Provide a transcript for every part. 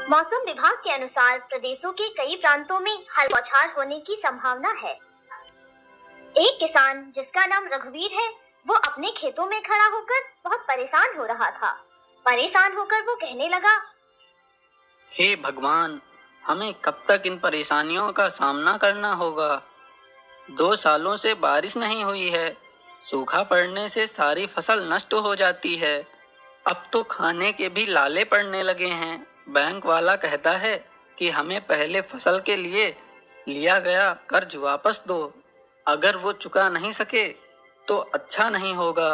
मौसम विभाग के अनुसार प्रदेशों के कई प्रांतों में हल्की बौछार होने की संभावना है। एक किसान जिसका नाम रघुवीर है, वो अपने खेतों में खड़ा होकर बहुत परेशान हो रहा था। परेशान होकर वो कहने लगा, हे भगवान, हमें कब तक इन परेशानियों का सामना करना होगा। 2 सालों से बारिश नहीं हुई है। सूखा पड़ने से सारी फसल नष्ट हो जाती है। अब तो खाने के भी लाले पड़ने लगे हैं। बैंक वाला कहता है कि हमें पहले फसल के लिए लिया गया कर्ज वापस दो। अगर वो चुका नहीं सके तो अच्छा नहीं होगा।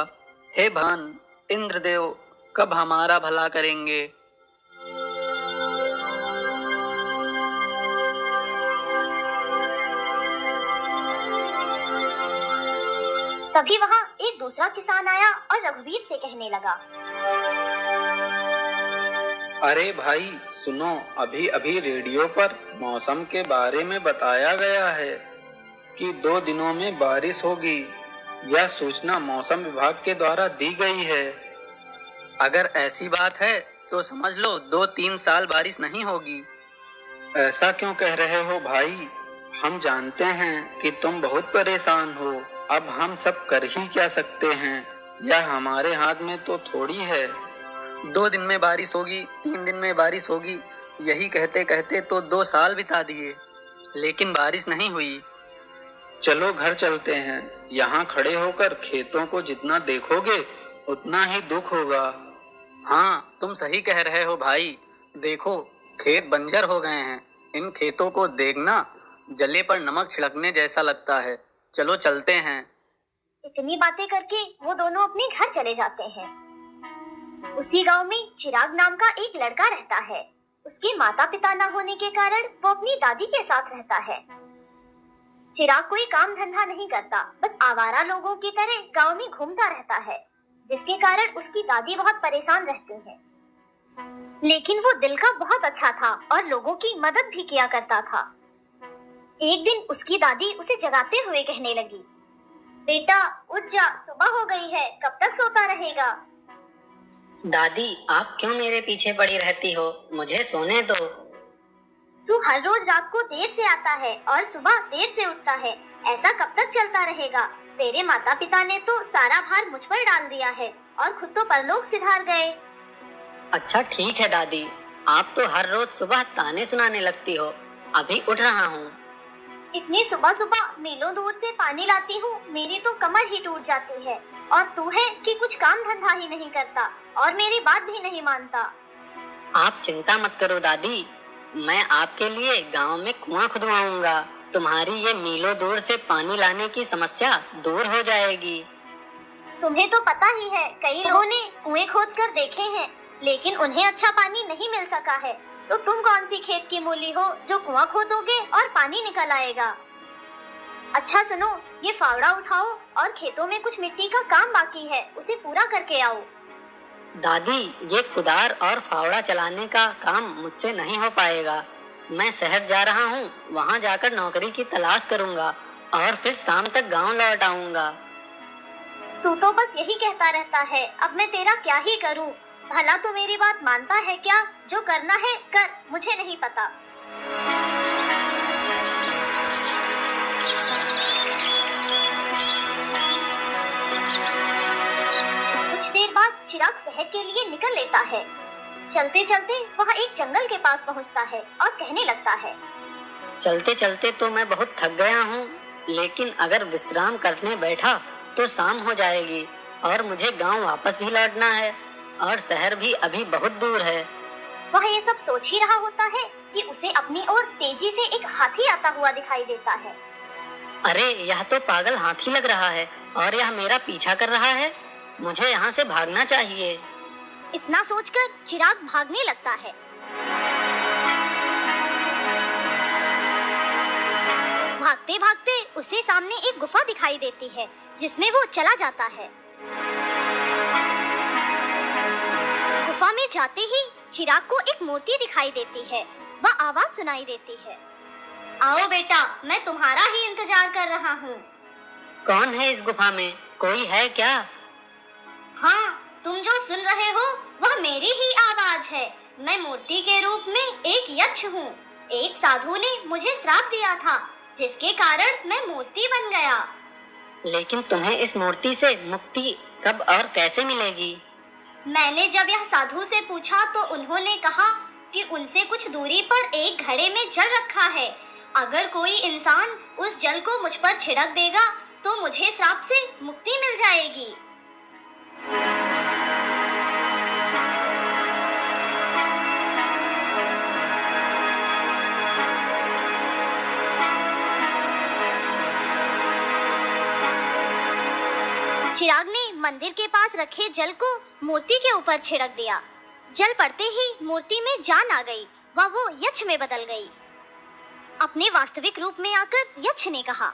हे भगवान, इंद्रदेव कब हमारा भला करेंगे। तभी वहाँ एक दूसरा किसान आया और रघुवीर से कहने लगा, अरे भाई सुनो, अभी अभी रेडियो पर मौसम के बारे में बताया गया है कि 2 दिनों में बारिश होगी। यह सूचना मौसम विभाग के द्वारा दी गई है। अगर ऐसी बात है तो समझ लो 2-3 साल बारिश नहीं होगी। ऐसा क्यों कह रहे हो भाई? हम जानते हैं कि तुम बहुत परेशान हो। अब हम सब कर ही क्या सकते हैं? यह हमारे हाथ में तो थोड़ी है। 2 दिन में बारिश होगी, 3 दिन में बारिश होगी, यही कहते कहते तो 2 साल बिता दिए, लेकिन बारिश नहीं हुई। चलो घर चलते हैं। यहाँ खड़े होकर खेतों को जितना देखोगे उतना ही दुख होगा। हाँ, तुम सही कह रहे हो भाई। देखो, खेत बंजर हो गए हैं। इन खेतों को देखना जले पर नमक छिड़कने जैसा लगता है। चलो चलते हैं। इतनी बातें करके वो दोनों अपने घर चले जाते हैं। उसी गांव में चिराग नाम का एक लड़का रहता है। उसके माता पिता न होने के कारण वो अपनी दादी के साथ रहता है। चिराग कोई काम धंधा नहीं करता, बस आवारा लोगों की तरह गांव में घूमता रहता है, जिसके कारण उसकी दादी बहुत परेशान रहती है। लेकिन वो दिल का बहुत अच्छा था और लोगों की मदद भी किया करता था। एक दिन उसकी दादी उसे जगाते हुए कहने लगी, बेटा उठ जा, सुबह हो गई है, कब तक सोता रहेगा। दादी, आप क्यों मेरे पीछे पड़ी रहती हो? मुझे सोने दो। तू हर रोज रात को देर से आता है और सुबह देर से उठता है। ऐसा कब तक चलता रहेगा? तेरे माता पिता ने तो सारा भार मुझ पर डाल दिया है और खुद तो परलोक सिधार गए। अच्छा ठीक है दादी, आप तो हर रोज सुबह ताने सुनाने लगती हो। अभी उठ रहा हूँ। इतनी सुबह सुबह मीलों दूर से पानी लाती हूँ, मेरी तो कमर ही टूट जाती है। और तू है कि कुछ काम धंधा ही नहीं करता और मेरी बात भी नहीं मानता। आप चिंता मत करो दादी, मैं आपके लिए गांव में कुआं खुदवाऊंगा। तुम्हारी ये मीलों दूर से पानी लाने की समस्या दूर हो जाएगी। तुम्हें तो पता ही है, कई लोगों ने कुएं खोद कर देखे हैं, लेकिन उन्हें अच्छा पानी नहीं मिल सका है। तो तुम कौन सी खेत की मूली हो जो कुआं खोदोगे और पानी निकल आएगा। अच्छा सुनो, ये फावड़ा उठाओ और खेतों में कुछ मिट्टी का काम बाकी है, उसे पूरा करके आओ। दादी, ये कुदार और फावड़ा चलाने का काम मुझसे नहीं हो पाएगा। मैं शहर जा रहा हूँ, वहाँ जाकर नौकरी की तलाश करूँगा और फिर शाम तक गांव लौट आऊँगा। तू तो बस यही कहता रहता है, अब मैं तेरा क्या ही करूँ। भला तो मेरी बात मानता है क्या? जो करना है कर, मुझे नहीं पता। कुछ देर बाद चिराग शहर के लिए निकल लेता है। चलते चलते वह एक जंगल के पास पहुंचता है और कहने लगता है, चलते चलते तो मैं बहुत थक गया हूँ, लेकिन अगर विश्राम करने बैठा तो शाम हो जाएगी और मुझे गांव वापस भी लौटना है और शहर भी अभी बहुत दूर है। वह ये सब सोच ही रहा होता है कि उसे अपनी ओर तेजी से एक हाथी आता हुआ दिखाई देता है। अरे, यह तो पागल हाथी लग रहा है और यह मेरा पीछा कर रहा है। मुझे यहाँ से भागना चाहिए। इतना सोचकर चिराग भागने लगता है। भागते भागते उसे सामने एक गुफा दिखाई देती है, जिसमें वो चला जाता है। गुफा में जाते ही चिराग को एक मूर्ति दिखाई देती है। वह आवाज सुनाई देती है, आओ बेटा, मैं तुम्हारा ही इंतजार कर रहा हूँ। कौन है इस गुफा में? कोई है क्या? हाँ, तुम जो सुन रहे हो वह मेरी ही आवाज है। मैं मूर्ति के रूप में एक यक्ष हूँ। एक साधु ने मुझे श्राप दिया था, जिसके कारण मैं मूर्ति बन गया। लेकिन तुम्हें इस मूर्ति से मुक्ति कब और कैसे मिलेगी? मैंने जब यह साधु से पूछा तो उन्होंने कहा कि उनसे कुछ दूरी पर एक घड़े में जल रखा है। अगर कोई इंसान उस जल को मुझ पर छिड़क देगा तो मुझे श्राप से मुक्ति मिल जाएगी। चिराग ने मंदिर के पास रखे जल को मूर्ति के ऊपर छिड़क दिया। जल पड़ते ही मूर्ति में जान आ गई व वो यक्ष में बदल गई। अपने वास्तविक रूप में आकर यक्ष ने कहा,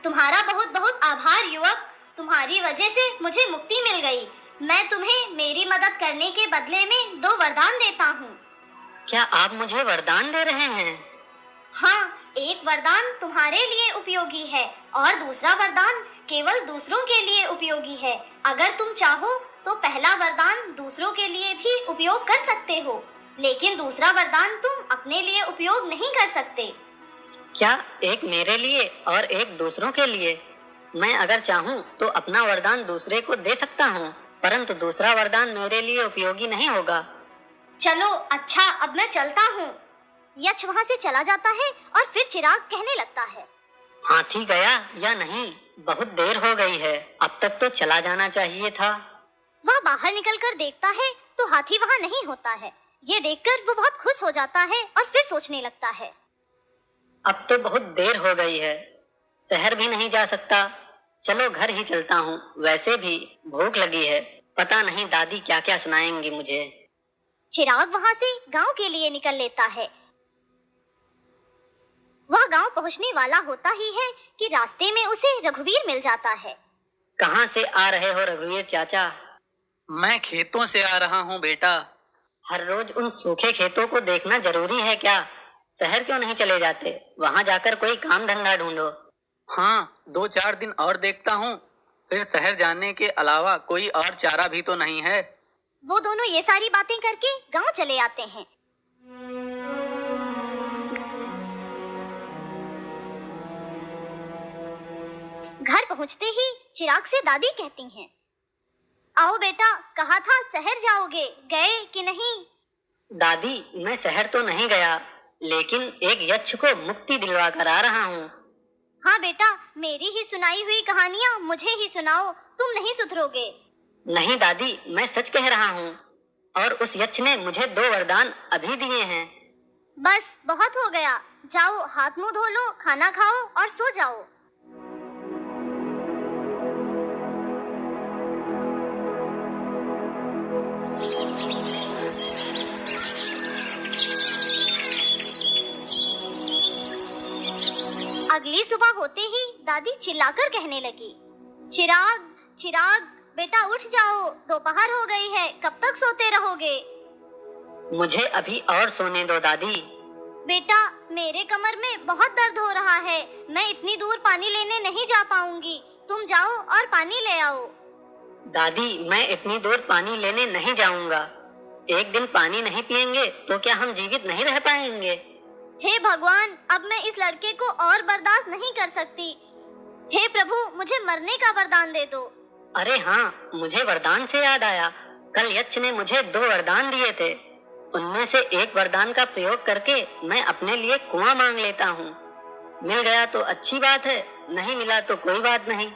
तुम्हारा बहुत बहुत आभार युवक, तुम्हारी वजह से मुझे मुक्ति मिल गई। मैं तुम्हें मेरी मदद करने के बदले में 2 वरदान देता हूँ। क्या आप मुझे वरदान दे रहे हैं? हाँ, एक वरदान तुम्हारे लिए उपयोगी है और दूसरा वरदान केवल दूसरों के लिए उपयोगी है। अगर तुम चाहो तो पहला वरदान दूसरों के लिए भी उपयोग कर सकते हो, लेकिन दूसरा वरदान तुम अपने लिए उपयोग नहीं कर सकते। क्या एक मेरे लिए और एक दूसरों के लिए? मैं अगर चाहूँ तो अपना वरदान दूसरे को दे सकता हूँ, परंतु दूसरा वरदान मेरे लिए उपयोगी नहीं होगा। चलो अच्छा, अब मैं चलता हूँ। यक्ष वहाँ से चला जाता है और फिर चिराग कहने लगता है, हाथी गया या नहीं? बहुत देर हो गई है, अब तक तो चला जाना चाहिए था। वह बाहर निकलकर देखता है तो हाथी वहाँ नहीं होता है। ये देखकर वो बहुत खुश हो जाता है और फिर सोचने लगता है, अब तो बहुत देर हो गई है, शहर भी नहीं जा सकता। चलो घर ही चलता हूँ, वैसे भी भूख लगी है। पता नहीं दादी क्या क्या सुनाएंगी मुझे। चिराग वहाँ से गांव के लिए निकल लेता है। वह गांव पहुँचने वाला होता ही है कि रास्ते में उसे रघुवीर मिल जाता है। कहाँ से आ रहे हो रघुवीर चाचा? मैं खेतों से आ रहा हूँ बेटा। हर रोज उन सूखे खेतों को देखना जरूरी है क्या? शहर क्यों नहीं चले जाते? वहाँ जाकर कोई काम धंधा ढूंढो। हाँ, 2-4 दिन और देखता हूँ, फिर शहर जाने के अलावा कोई और चारा भी तो नहीं है। वो दोनों ये सारी बातें करके गांव चले आते हैं। घर पहुंचते ही चिराग से दादी कहती हैं, आओ बेटा, कहा था शहर जाओगे, गए कि नहीं? दादी, मैं शहर तो नहीं गया, लेकिन एक यक्ष को मुक्ति दिलवा कर आ रहा हूँ। हाँ बेटा, मेरी ही सुनाई हुई कहानियाँ मुझे ही सुनाओ, तुम नहीं सुधरोगे। नहीं दादी, मैं सच कह रहा हूँ, और उस यक्ष ने मुझे 2 वरदान अभी दिए हैं। बस बहुत हो गया, जाओ हाथ मुंह धो लो, खाना खाओ और सो जाओ। अगली सुबह होते ही दादी चिल्लाकर कहने लगी, चिराग चिराग बेटा उठ जाओ, दोपहर हो गई है, कब तक सोते रहोगे? मुझे अभी और सोने दो दादी। बेटा, मेरे कमर में बहुत दर्द हो रहा है, मैं इतनी दूर पानी लेने नहीं जा पाऊंगी, तुम जाओ और पानी ले आओ। दादी, मैं इतनी दूर पानी लेने नहीं जाऊंगा। एक दिन पानी नहीं पिएंगे तो क्या हम जीवित नहीं रह पाएंगे? हे भगवान, अब मैं इस लड़के को और बर्दाश्त नहीं कर सकती। हे प्रभु, मुझे मरने का वरदान दे दो। अरे हाँ, मुझे वरदान से याद आया, कल यक्ष ने मुझे 2 वरदान दिए थे। उनमें से एक वरदान का प्रयोग करके मैं अपने लिए कुआं मांग लेता हूँ। मिल गया तो अच्छी बात है, नहीं मिला तो कोई बात नहीं।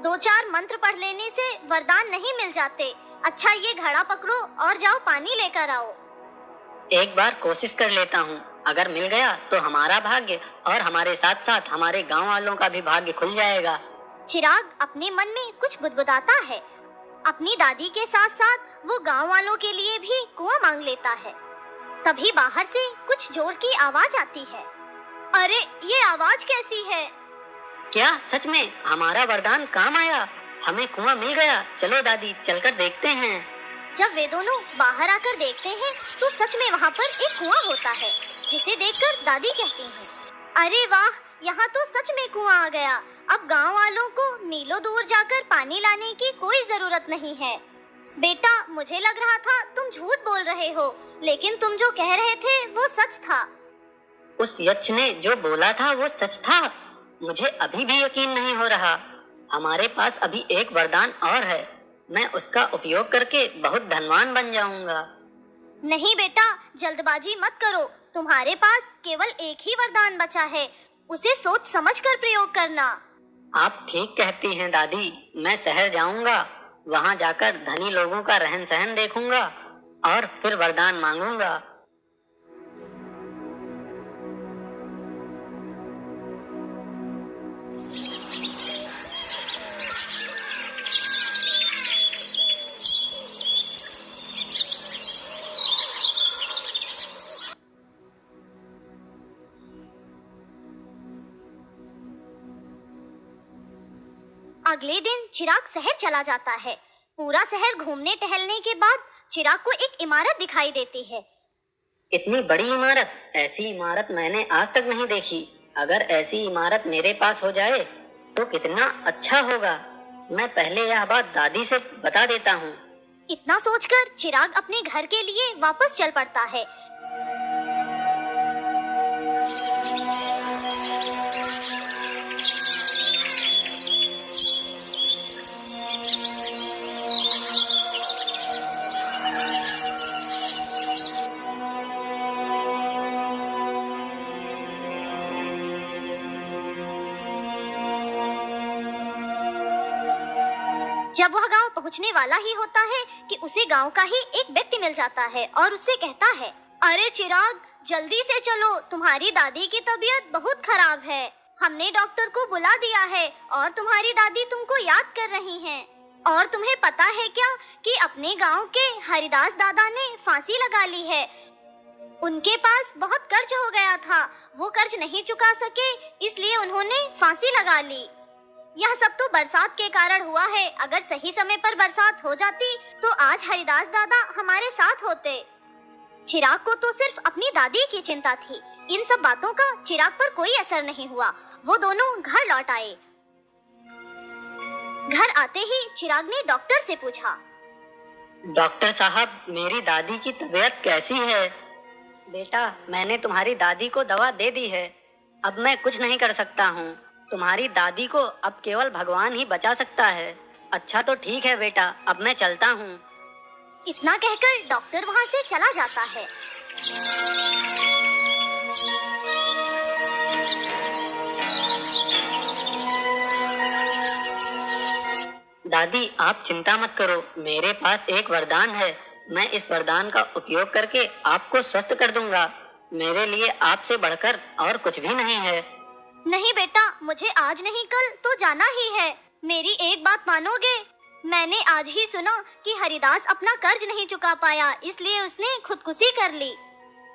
2-4 मंत्र पढ़ लेने से वरदान नहीं मिल जाते। अच्छा, ये घड़ा पकड़ो और जाओ पानी लेकर आओ। एक बार कोशिश कर लेता हूँ, अगर मिल गया तो हमारा भाग्य और हमारे साथ साथ हमारे गांव वालों का भी भाग्य खुल जाएगा। चिराग अपने मन में कुछ बुदबुदाता है। अपनी दादी के साथ साथ वो गांव वालों के लिए भी कुआं मांग लेता है। तभी बाहर से कुछ जोर की आवाज आती है। अरे, ये आवाज कैसी है? क्या सच में हमारा वरदान काम आया? हमें कुआं मिल गया। चलो दादी, चलकर देखते हैं। जब वे दोनों बाहर आकर देखते हैं तो सच में वहाँ पर एक कुआं होता है, जिसे देखकर दादी कहती हैं, अरे वाह, यहाँ तो सच में कुआं आ गया। अब गांव वालों को मीलों दूर जाकर पानी लाने की कोई जरूरत नहीं है। बेटा, मुझे लग रहा था तुम झूठ बोल रहे हो, लेकिन तुम जो कह रहे थे वो सच था। उस यक्ष ने जो बोला था वो सच था। मुझे अभी भी यकीन नहीं हो रहा। हमारे पास अभी एक वरदान और है। मैं उसका उपयोग करके बहुत धनवान बन जाऊंगा। नहीं बेटा, जल्दबाजी मत करो। तुम्हारे पास केवल एक ही वरदान बचा है, उसे सोच समझकर प्रयोग करना। आप ठीक कहती हैं दादी। मैं शहर जाऊंगा, वहां जाकर धनी लोगों का रहन सहन देखूंगा और फिर वरदान मांगूंगा। अगले दिन चिराग शहर चला जाता है। पूरा शहर घूमने टहलने के बाद चिराग को एक इमारत दिखाई देती है। इतनी बड़ी इमारत, ऐसी इमारत मैंने आज तक नहीं देखी। अगर ऐसी इमारत मेरे पास हो जाए तो कितना अच्छा होगा। मैं पहले यह बात दादी से बता देता हूँ। इतना सोचकर चिराग अपने घर के लिए वापस चल पड़ता है। जब वह गांव पहुंचने वाला ही होता है कि उसे गांव का ही एक व्यक्ति मिल जाता है और उससे कहता है, अरे चिराग, जल्दी से चलो, तुम्हारी दादी की तबीयत बहुत खराब है। हमने डॉक्टर को बुला दिया है और तुम्हारी दादी तुमको याद कर रही हैं। और तुम्हें पता है क्या कि अपने गांव के हरिदास दादा ने फांसी लगा ली है। उनके पास बहुत कर्ज हो गया था, वो कर्ज नहीं चुका सके, इसलिए उन्होंने फांसी लगा ली। यह सब तो बरसात के कारण हुआ है। अगर सही समय पर बरसात हो जाती तो आज हरिदास दादा हमारे साथ होते। चिराग को तो सिर्फ अपनी दादी की चिंता थी। इन सब बातों का चिराग पर कोई असर नहीं हुआ। वो दोनों घर लौट आए। घर आते ही चिराग ने डॉक्टर से पूछा, डॉक्टर साहब, मेरी दादी की तबीयत कैसी है? बेटा, मैंने तुम्हारी दादी को दवा दे दी है। अब मैं कुछ नहीं कर सकता हूँ। तुम्हारी दादी को अब केवल भगवान ही बचा सकता है। अच्छा तो ठीक है बेटा, अब मैं चलता हूँ। इतना कहकर डॉक्टर वहाँ से चला जाता है। दादी, आप चिंता मत करो। मेरे पास एक वरदान है। मैं इस वरदान का उपयोग करके आपको स्वस्थ कर दूंगा। मेरे लिए आपसे बढ़कर और कुछ भी नहीं है। नहीं बेटा, मुझे आज नहीं कल तो जाना ही है। मेरी एक बात मानोगे? मैंने आज ही सुना कि हरिदास अपना कर्ज नहीं चुका पाया, इसलिए उसने खुदकुशी कर ली।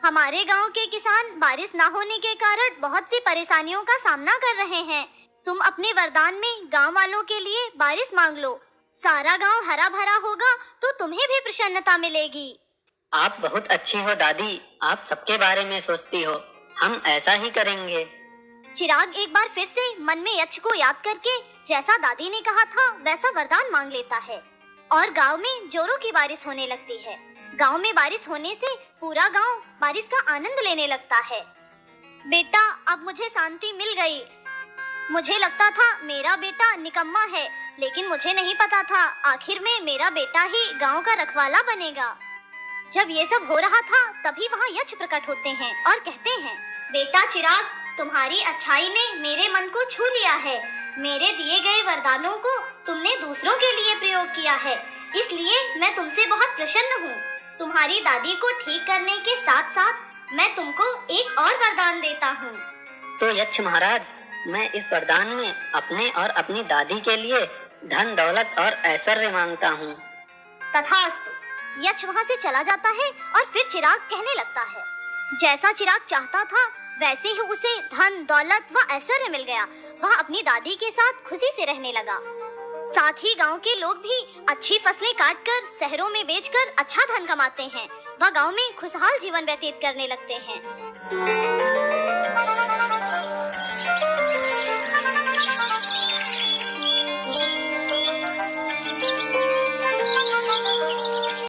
हमारे गांव के किसान बारिश ना होने के कारण बहुत सी परेशानियों का सामना कर रहे हैं। तुम अपने वरदान में गांव वालों के लिए बारिश मांग लो। सारा गांव हरा भरा होगा तो तुम्हें भी प्रसन्नता मिलेगी। आप बहुत अच्छी हो दादी। आप सबके बारे में सोचती हो। हम ऐसा ही करेंगे। चिराग एक बार फिर से मन में यक्ष को याद करके जैसा दादी ने कहा था वैसा वरदान मांग लेता है और गांव में जोरों की बारिश होने लगती है। गांव में बारिश होने से पूरा गांव बारिश का आनंद लेने लगता है। बेटा, अब मुझे शांति मिल गई। मुझे लगता था मेरा बेटा निकम्मा है, लेकिन मुझे नहीं पता था आखिर में मेरा बेटा ही गांव का रखवाला बनेगा। जब ये सब हो रहा था तभी वहाँ यक्ष प्रकट होते हैं और कहते हैं, बेटा चिराग, तुम्हारी अच्छाई ने मेरे मन को छू लिया है। मेरे दिए गए वरदानों को तुमने दूसरों के लिए प्रयोग किया है, इसलिए मैं तुमसे बहुत प्रसन्न हूँ। तुम्हारी दादी को ठीक करने के साथ साथ मैं तुमको एक और वरदान देता हूँ। तो यक्ष महाराज, मैं इस वरदान में अपने और अपनी दादी के लिए धन दौलत और ऐश्वर्य मांगता हूँ। तथास्तु। यक्ष वहाँ से चला जाता है और फिर चिराग कहने लगता है, जैसा चिराग चाहता था वैसे ही उसे धन दौलत व ऐश्वर्य मिल गया। वह अपनी दादी के साथ खुशी से रहने लगा। साथ ही गांव के लोग भी अच्छी फसलें काटकर शहरों में बेचकर अच्छा धन कमाते हैं। वह गांव में खुशहाल जीवन व्यतीत करने लगते हैं।